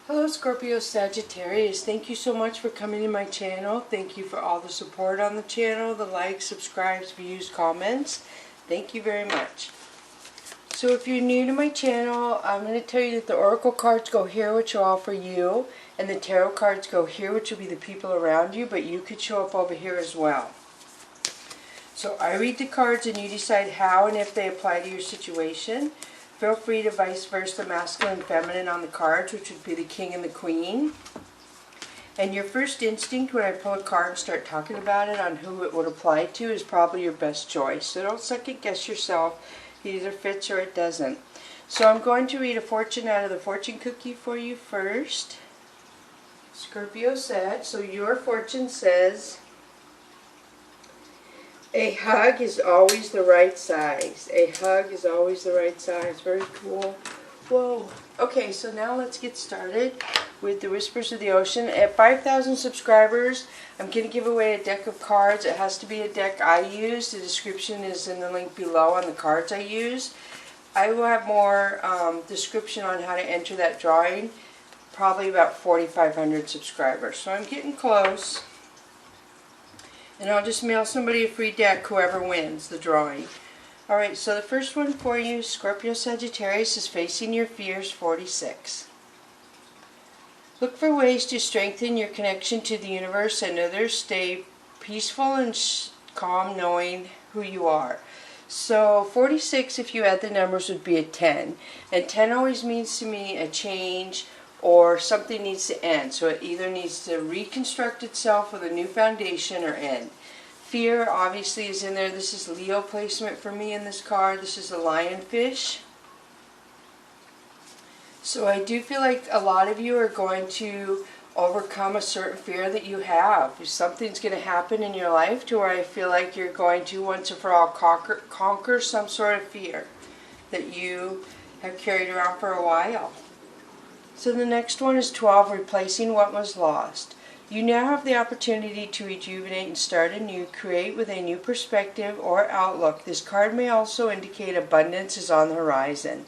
Hello Scorpio, Sagittarius. Thank you so much for coming to my channel. Thank you for all the support on the channel, the likes, subscribes, views, comments. Thank you very much. So if you're new to my channel, I'm going to tell you that the Oracle cards go here, which are all for you, and the Tarot cards go here, which will be the people around you, but you could show up over here as well. So I read the cards and you decide how and if they apply to your situation. Feel free to vice versa, masculine and feminine on the cards, which would be the king and the queen. And your first instinct when I pull a card and start talking about it on who it would apply to is probably your best choice. So don't second guess yourself. It either fits or it doesn't. So I'm going to read a fortune out of the fortune cookie for you first. Scorpio said, so your fortune says, a hug is always the right size. A hug is always the right size. Very cool. Whoa. Okay, so now let's get started with the Whispers of the Ocean. At 5,000 subscribers, I'm going to give away a deck of cards. It has to be a deck I use. The description is in the link below on the cards I use. I will have more description on how to enter that drawing. Probably about 4,500 subscribers. So I'm getting close. And I'll just mail somebody a free deck, whoever wins the drawing. Alright, so the first one for you, Scorpio Sagittarius, is Facing Your Fears 46. Look for ways to strengthen your connection to the universe and others. Stay peaceful and calm knowing who you are. So 46, if you add the numbers, would be a 10. And 10 always means to me a change, or something needs to end. So it either needs to reconstruct itself with a new foundation or end. Fear obviously is in there. This is Leo placement for me in this card. This is a lionfish. So I do feel like a lot of you are going to overcome a certain fear that you have. Something's going to happen in your life to where I feel like you're going to once and for all conquer some sort of fear that you have carried around for a while. So the next one is 12, Replacing What Was Lost. You now have the opportunity to rejuvenate and start anew, create with a new perspective or outlook. This card may also indicate abundance is on the horizon.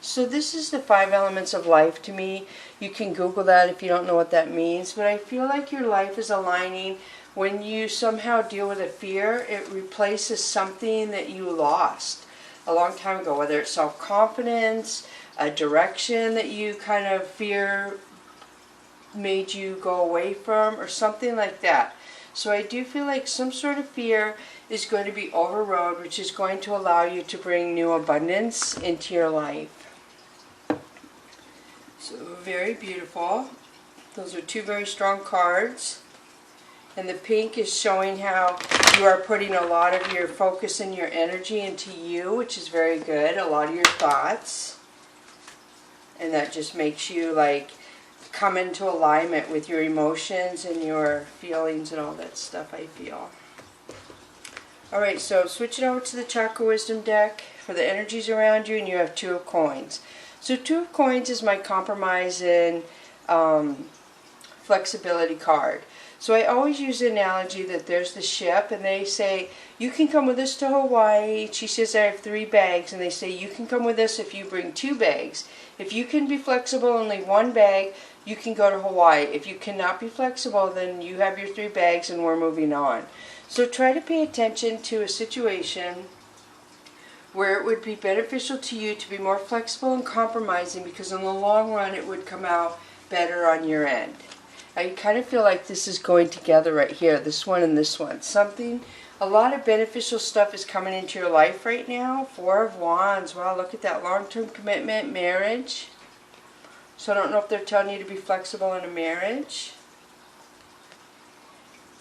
So this is the 5 elements of life to me. You can Google that if you don't know what that means. But I feel like your life is aligning. When you somehow deal with a fear, it replaces something that you lost a long time ago, whether it's self-confidence, a direction that you kind of fear made you go away from, or something like that. So I do feel like some sort of fear is going to be overrode, which is going to allow you to bring new abundance into your life. So very beautiful. Those are 2 very strong cards. And the pink is showing how you are putting a lot of your focus and your energy into you, which is very good. A lot of your thoughts. And that just makes you like come into alignment with your emotions and your feelings and all that stuff, I feel. Alright, so switch it over to the Chakra Wisdom deck for the energies around you, and you have 2 of Coins. So 2 of Coins is my compromise and flexibility card. So I always use the analogy that there's the ship and they say, you can come with us to Hawaii. She says, I have 3 bags. And they say, you can come with us if you bring 2 bags. If you can be flexible, only 1 bag, you can go to Hawaii. If you cannot be flexible, then you have your 3 bags and we're moving on. So try to pay attention to a situation where it would be beneficial to you to be more flexible and compromising, because in the long run it would come out better on your end. I kind of feel like this is going together right here, this one and this one. A lot of beneficial stuff is coming into your life right now. 4 of Wands, wow, look at that, long-term commitment, marriage. So I don't know if they're telling you to be flexible in a marriage.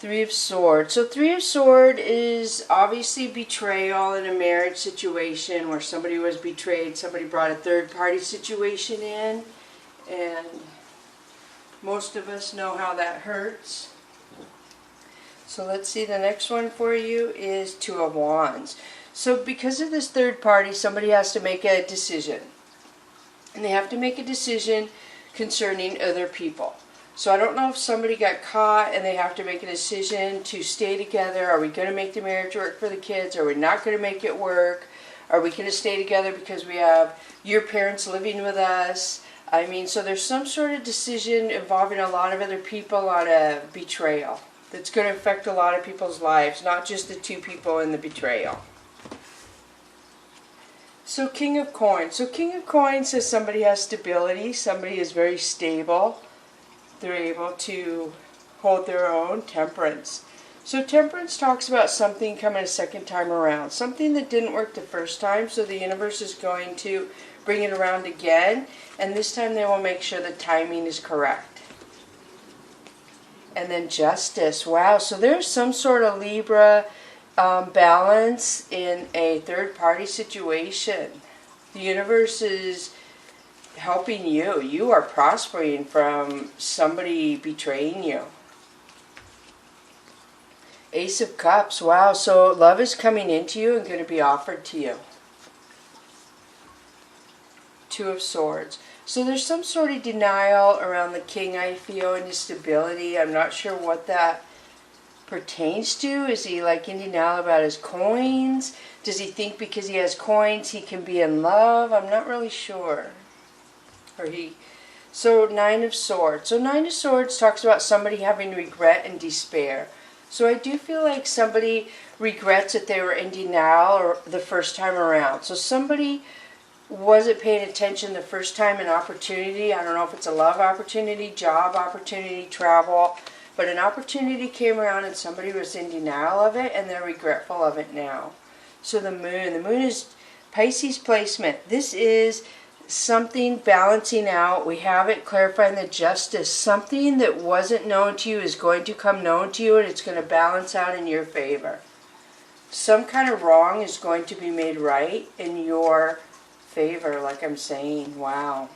3 of Swords. So 3 of Swords is obviously betrayal in a marriage situation where somebody was betrayed, somebody brought a third-party situation in, and most of us know how that hurts. So let's see, the next one for you is 2 of Wands. So because of this third party, somebody has to make a decision. And they have to make a decision concerning other people. So I don't know if somebody got caught and they have to make a decision to stay together. Are we going to make the marriage work for the kids? Are we not going to make it work? Are we going to stay together because we have your parents living with us? I mean, so there's some sort of decision involving a lot of other people on a betrayal that's going to affect a lot of people's lives, not just the two people in the betrayal. So King of Coins. So King of Coins says somebody has stability, somebody is very stable. They're able to hold their own. Temperance. So Temperance talks about something coming a second time around. Something that didn't work the first time, so the universe is going to bring it around again. And this time they will make sure the timing is correct. And then Justice. Wow, so there's some sort of Libra balance in a third-party situation. The universe is helping you. You are prospering from somebody betraying you. Ace of Cups. Wow, so love is coming into you and going to be offered to you. Two of Swords. So there's some sort of denial around the king, I feel, and his stability. I'm not sure what that pertains to. Is he like in denial about his coins? Does he think because he has coins he can be in love? I'm not really sure. So Nine of Swords. So Nine of Swords talks about somebody having regret and despair. So I do feel like somebody regrets that they were in denial or the first time around. So somebody wasn't paying attention the first time, an opportunity. I don't know if it's a love opportunity, job opportunity, travel. But an opportunity came around and somebody was in denial of it and they're regretful of it now. So the moon. The moon is Pisces placement. This is something balancing out. We have it clarifying the justice. Something that wasn't known to you is going to come known to you and it's going to balance out in your favor. Some kind of wrong is going to be made right in your favor, like I'm saying. Wow.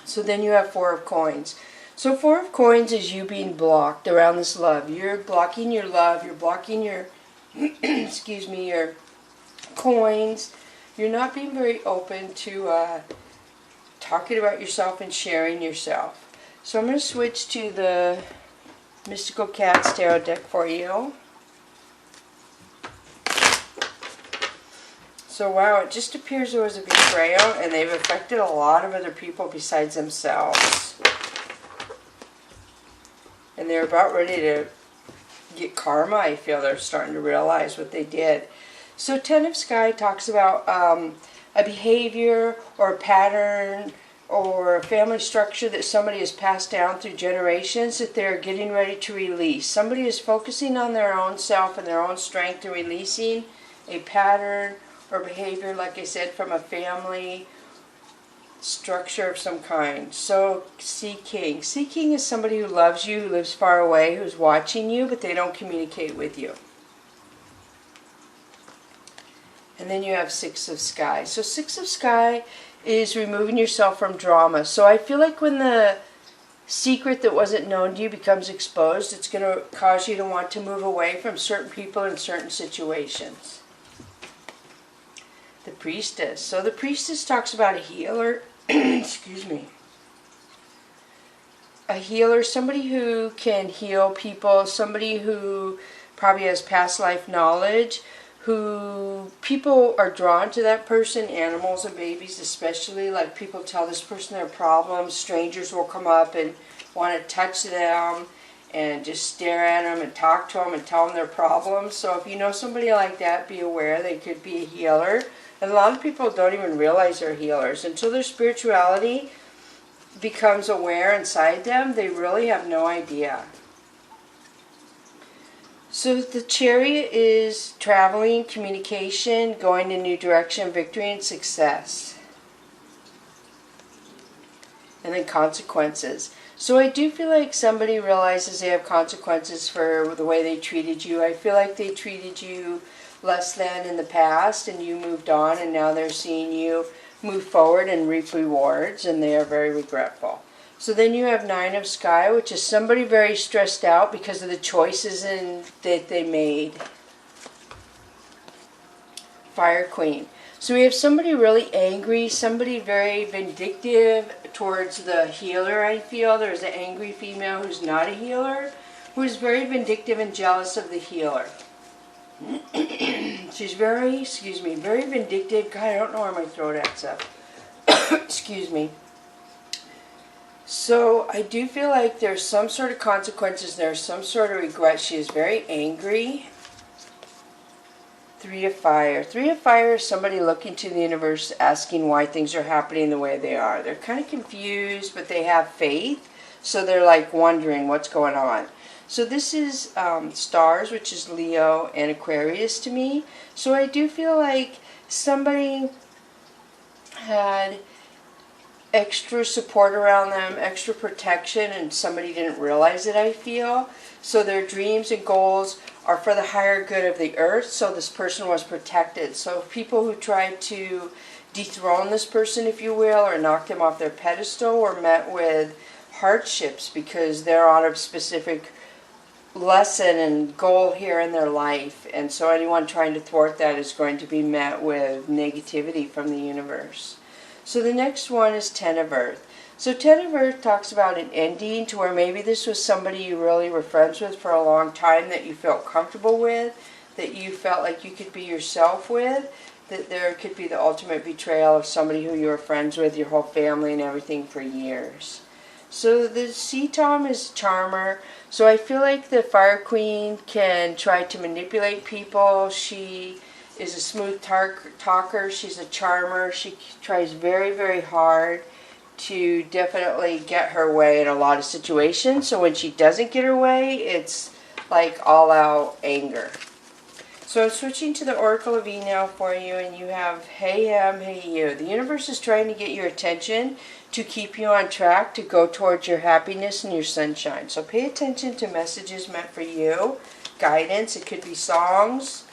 So then you have Four of Coins. So Four of Coins is you being blocked around this love. You're blocking your love. You're blocking your, excuse me, your coins. You're not being very open to talking about yourself and sharing yourself. So I'm going to switch to the Mystical Cats Tarot deck for you. So wow, it just appears there was a betrayal and they've affected a lot of other people besides themselves. And they're about ready to get karma, I feel. They're starting to realize what they did. So Ten of Sky talks about a behavior or a pattern or a family structure that somebody has passed down through generations that they're getting ready to release. Somebody is focusing on their own self and their own strength and releasing a pattern or behavior, like I said, from a family structure of some kind. So Sea King. Sea King is somebody who loves you, who lives far away, who's watching you, but they don't communicate with you. And then you have Six of Sky. So Six of Sky is removing yourself from drama. So I feel like when the secret that wasn't known to you becomes exposed, it's going to cause you to want to move away from certain people in certain situations. The Priestess. So the Priestess talks about a healer. Excuse me. A healer, somebody who can heal people, somebody who probably has past life knowledge, who people are drawn to that person, animals and babies especially. Like people tell this person their problems, strangers will come up and want to touch them and just stare at them and talk to them and tell them their problems. So if you know somebody like that, be aware they could be a healer. And a lot of people don't even realize they're healers. Until their spirituality becomes aware inside them, they really have no idea. So the Chariot is traveling, communication, going in a new direction, victory and success. And then consequences. So I do feel like somebody realizes they have consequences for the way they treated you. I feel like they treated you less than in the past and you moved on, and now they're seeing you move forward and reap rewards, and they are very regretful. So then you have Nine of Sky, which is somebody very stressed out because of the choices that they made. Fire Queen. So we have somebody really angry, somebody very vindictive towards the healer, I feel. There's an angry female who's not a healer, who is very vindictive and jealous of the healer. She's very vindictive. God, I don't know where my throat acts up. Excuse me. So I do feel like there's some sort of consequences, there's some sort of regret. She is very angry. Three of Fire. Three of Fire is somebody looking to the universe, asking why things are happening the way they are. They're kind of confused, but they have faith. So they're like wondering what's going on. So this is Stars, which is Leo and Aquarius to me. So I do feel like somebody had extra support around them, extra protection, and somebody didn't realize it, I feel. So their dreams and goals are for the higher good of the earth, so this person was protected. So people who tried to dethrone this person, if you will, or knock them off their pedestal were met with hardships because they're on a specific lesson and goal here in their life. And so anyone trying to thwart that is going to be met with negativity from the universe. So the next one is Ten of Earth. So Ten of Earth talks about an ending to where maybe this was somebody you really were friends with for a long time that you felt comfortable with, that you felt like you could be yourself with, that there could be the ultimate betrayal of somebody who you were friends with, your whole family and everything for years. So the Sea Tom is Charmer. So I feel like the Fire Queen can try to manipulate people. She is a smooth talker. She's a charmer. She tries very, very hard to definitely get her way in a lot of situations. So when she doesn't get her way, it's like all-out anger. So I'm switching to the Oracle of E now for you, and you have Hey Him, Hey You. The universe is trying to get your attention to keep you on track to go towards your happiness and your sunshine. So pay attention to messages meant for you, guidance. It could be songs,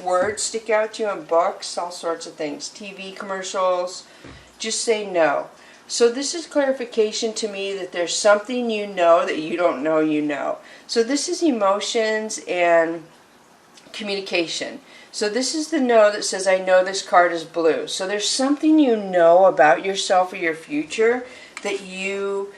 words stick out to you in books, all sorts of things, TV commercials. Just say no. So this is clarification to me that there's something you know that you don't know you know. So this is emotions and communication. So this is the no that says, I know this card is blue. So there's something you know about yourself or your future that you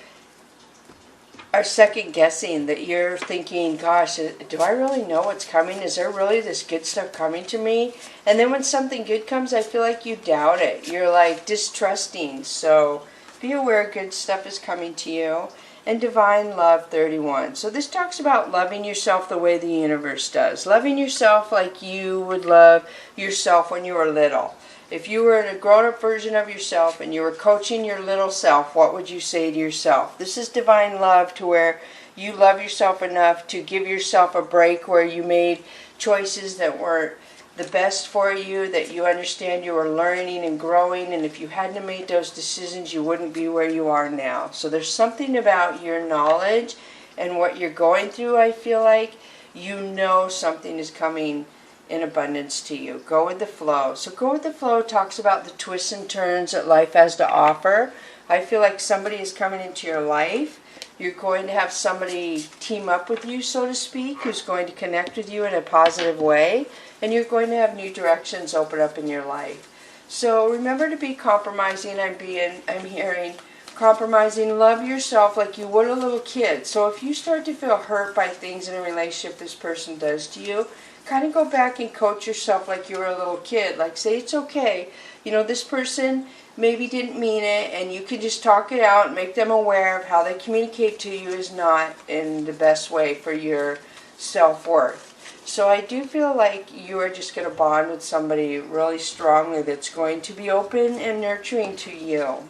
are second guessing, that you're thinking, gosh, do I really know what's coming? Is there really this good stuff coming to me? And then when something good comes, I feel like you doubt it. You're like distrusting. So be aware good stuff is coming to you. And Divine Love 31. So this talks about loving yourself the way the universe does. Loving yourself like you would love yourself when you were little. If you were a grown-up version of yourself and you were coaching your little self, what would you say to yourself? This is divine love, to where you love yourself enough to give yourself a break where you made choices that weren't the best for you, that you understand you were learning and growing, and if you hadn't have made those decisions, you wouldn't be where you are now. So there's something about your knowledge and what you're going through, I feel like. You know something is coming in abundance to you. Go with the flow. So Go with the Flow talks about the twists and turns that life has to offer. I feel like somebody is coming into your life. You're going to have somebody team up with you, so to speak, who's going to connect with you in a positive way. And you're going to have new directions open up in your life. So remember to be compromising. I'm hearing compromising. Love yourself like you would a little kid. So if you start to feel hurt by things in a relationship this person does to you, kind of go back and coach yourself like you were a little kid. Like, say it's okay. You know, this person maybe didn't mean it, and you can just talk it out and make them aware of how they communicate to you is not in the best way for your self-worth. So I do feel like you are just going to bond with somebody really strongly that's going to be open and nurturing to you.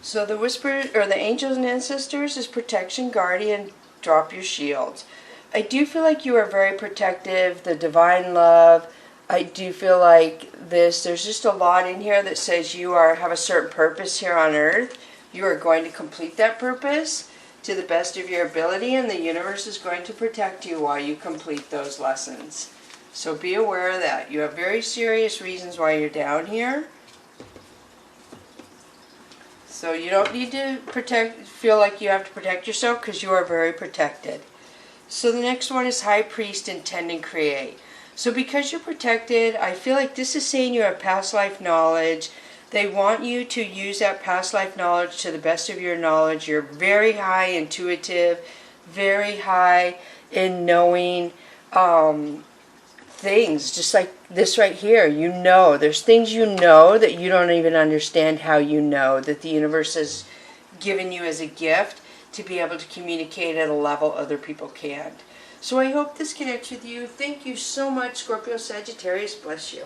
So the whisper, or the angels and ancestors, is protection, guardian, drop your shields. I do feel like you are very protective, the divine love. I do feel like there's just a lot in here that says you have a certain purpose here on earth. You are going to complete that purpose to the best of your ability, and the universe is going to protect you while you complete those lessons. So be aware of that. You have very serious reasons why you're down here. So you don't need to feel like you have to protect yourself, because you are very protected. So the next one is High Priest, Intend and Create. So because you're protected, I feel like this is saying you have past life knowledge. They want you to use that past life knowledge to the best of your knowledge. You're very high intuitive, very high in knowing things, just like this right here. You know, there's things you know that you don't even understand how you know, that the universe has given you as a gift to be able to communicate at a level other people can't. So I hope this connects with you. Thank you so much, Scorpio Sagittarius. Bless you.